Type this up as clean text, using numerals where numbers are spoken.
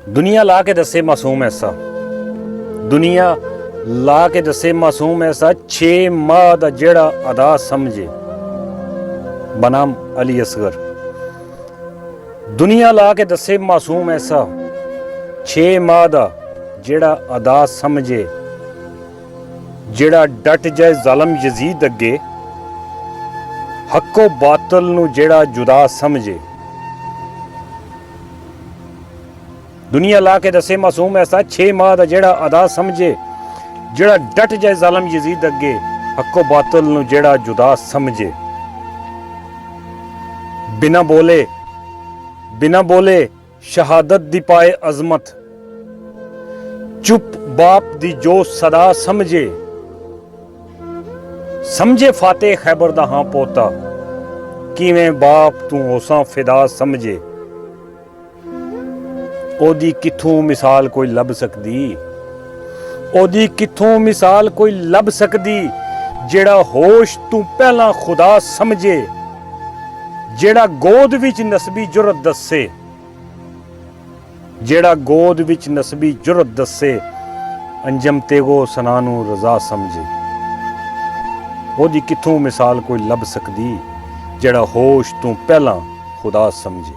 दुनिया ला के दसे मासूम ऐसा, दुनिया ला के दसे मासूम ऐसा 6 माह दा जेड़ा अदा समझे। बनाम अली असगर। दुनिया ला के दसे मासूम ऐसा 6 माह दा जेड़ा अदा समझे, जेड़ा डट जाए जालम यजीद अगे, हक्को बातल नू जेड़ा जुदा समझे। दुनिया ला के दसे मासूम ऐसा 6 माह दा जेड़ा अदा समझे, जेड़ा डट जाए जालम यजीद अगे, हक्को बातल नू जेड़ा जुदा समझे। बिना बोले शहादत दी पाए अजमत, चुप बाप दी जो सदा समझे। समझे फाते खैबर दा हां पोता, किवें बाप तू होसा फिदा समझे। ओदी किथों मिसाल कोई लब सकदी, ओदी किथों मिसाल कोई लब सकदी, जेड़ा होश तू पहला खुदा समझे। जेड़ा गोद विच नसबी जुरत दसे, जेड़ा गोद विच नसबी जुरत दसे, अंजम तेगो सनानू रजा समझे। ओदी किथों मिसाल कोई लब सकदी, जेड़ा होश तू पहला खुदा समझे।